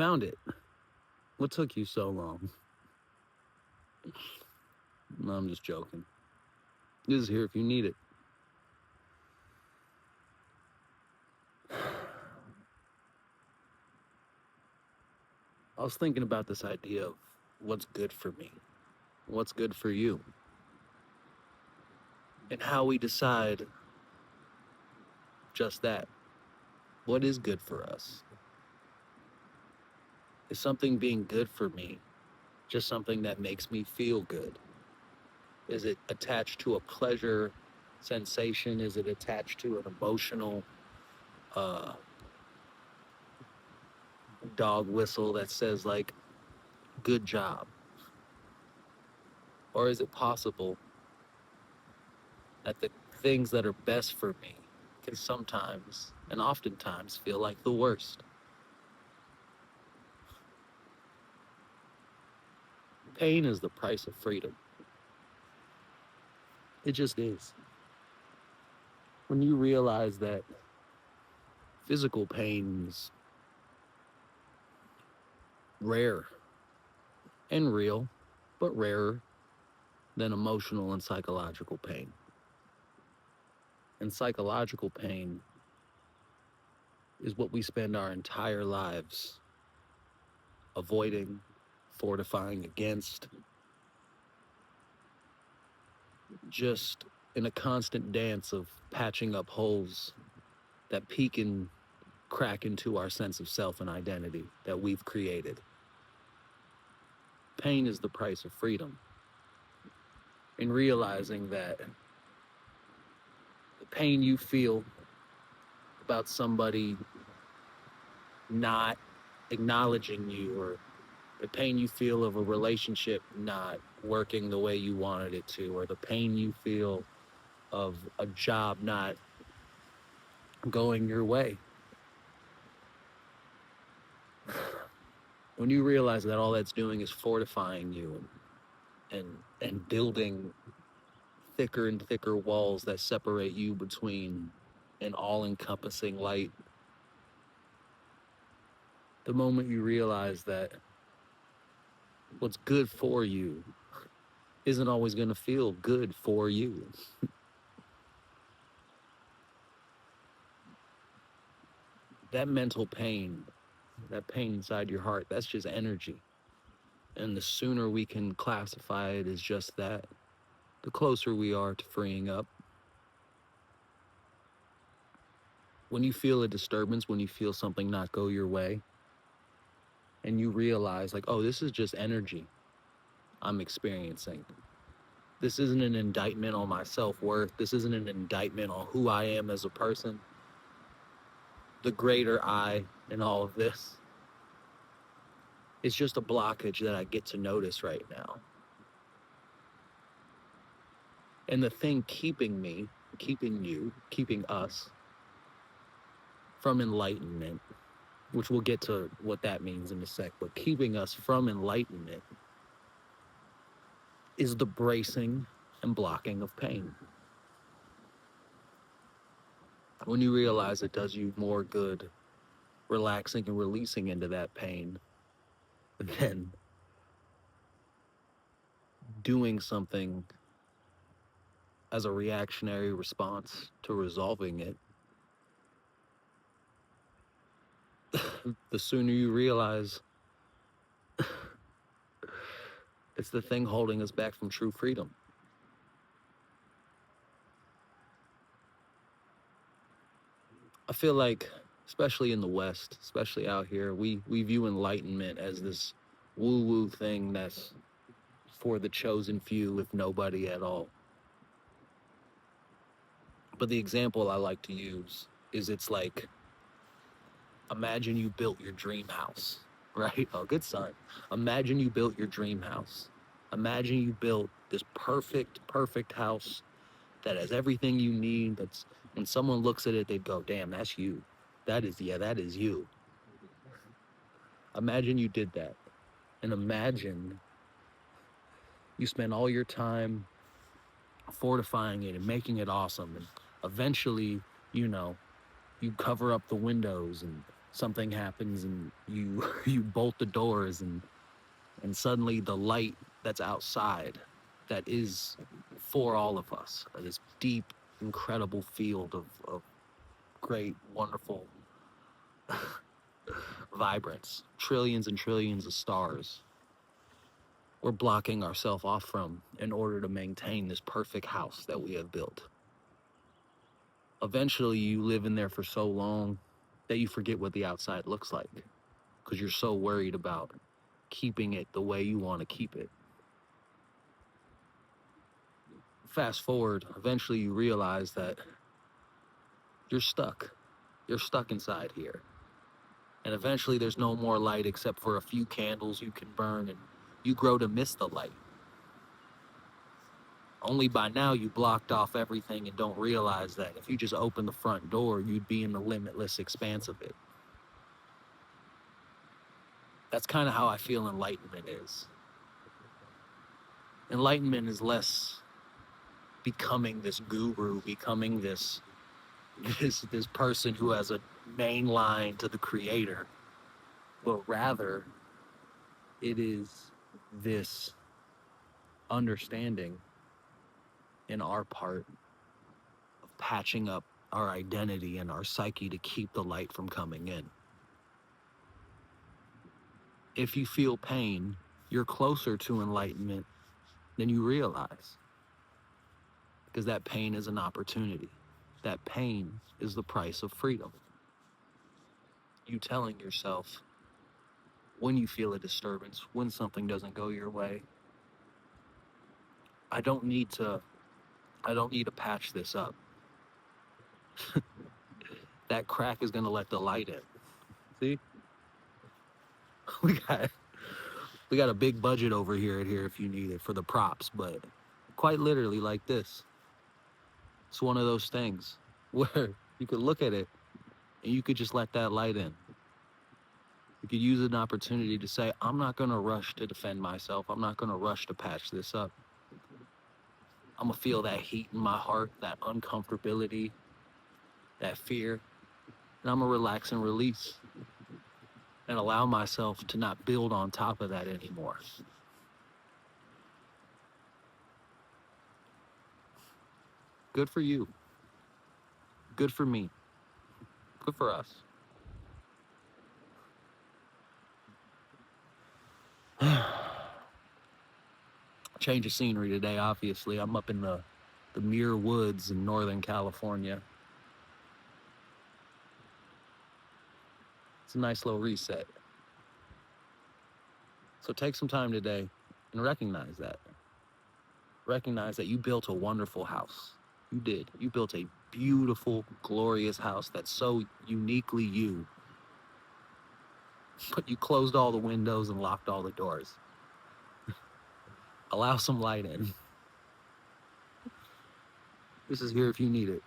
found it. What took you so long? No, I'm just joking. This is here if you need it. I was thinking about this idea of what's good for me, what's good for you, and how we decide just that. What is good for us? Is something being good for me just something that makes me feel good? Is it attached to a pleasure sensation? Is it attached to an emotional uh, dog whistle that says, like, good job? Or is it possible that the things that are best for me can sometimes and oftentimes feel like the worst? Pain is the price of freedom. It just is. When you realize that physical pain is rare and real, but rarer than emotional and psychological pain. And psychological pain is what we spend our entire lives avoiding, fortifying against, just in a constant dance of patching up holes that peek and crack into our sense of self and identity that we've created. Pain is the price of freedom. In realizing that the pain you feel about somebody not acknowledging you, or the pain you feel of a relationship not working the way you wanted it to, or the pain you feel of a job not going your way. When you realize that all that's doing is fortifying you and building thicker and thicker walls that separate you between an all-encompassing light, the moment you realize that what's good for you isn't always going to feel good for you. That mental pain, that pain inside your heart, that's just energy. And the sooner we can classify it as just that, the closer we are to freeing up. When you feel a disturbance, when you feel something not go your way, and you realize, like, oh, this is just energy I'm experiencing. This isn't an indictment on my self-worth. This isn't an indictment on who I am as a person. The greater I in all of this, it's just a blockage that I get to notice right now. And the thing keeping me, keeping you, keeping us from enlightenment, which we'll get to what that means in a sec, but keeping us from enlightenment is the bracing and blocking of pain. When you realize it does you more good relaxing and releasing into that pain than doing something as a reactionary response to resolving it, the sooner you realize it's the thing holding us back from true freedom. I feel like, especially in the West, especially out here, we view enlightenment as this woo-woo thing that's for the chosen few, if nobody at all. But the example I like to use is, it's like, imagine you built your dream house, right? Oh, good son. Imagine you built your dream house. Imagine you built this perfect house that has everything you need. That's, when someone looks at it, they'd go, damn, that's you. That is you. Imagine you did that. And imagine you spend all your time fortifying it and making it awesome. And eventually, you know, you cover up the windows and something happens and you you bolt the doors, and suddenly the light that's outside, that is for all of us, this deep, incredible field of great, wonderful vibrance, trillions and trillions of stars, we're blocking ourselves off from in order to maintain this perfect house that we have built. Eventually, you live in there for so long that you forget what the outside looks like because you're so worried about keeping it the way you want to keep it. Fast forward, eventually you realize that you're stuck. You're stuck inside here. And eventually there's no more light except for a few candles you can burn, and you grow to miss the light. Only by now you blocked off everything and don't realize that if you just open the front door, you'd be in the limitless expanse of it. That's kind of how I feel enlightenment is. Enlightenment is less becoming this guru, becoming this person who has a main line to the creator, but rather it is this understanding in our part of patching up our identity and our psyche to keep the light from coming in. If you feel pain, you're closer to enlightenment than you realize, because that pain is an opportunity. That pain is the price of freedom. You telling yourself, when you feel a disturbance, when something doesn't go your way, I don't need to patch this up. That crack is going to let the light in. See? we got we got a big budget over here if you need it for the props, but quite literally like this. It's one of those things where you could look at it and you could just let that light in. You could use an opportunity to say, I'm not going to rush to defend myself. I'm not going to rush to patch this up. I'm going to feel that heat in my heart, that uncomfortability, that fear, and I'm going to relax and release and allow myself to not build on top of that anymore. Good for you. Good for me. Good for us. Change of scenery today, obviously. I'm up in the Muir Woods in Northern California. It's a nice little reset. So take some time today and recognize that. Recognize that you built a wonderful house. You did. You built a beautiful, glorious house that's so uniquely you. But you closed all the windows and locked all the doors. Allow some light in. This is here if you need it.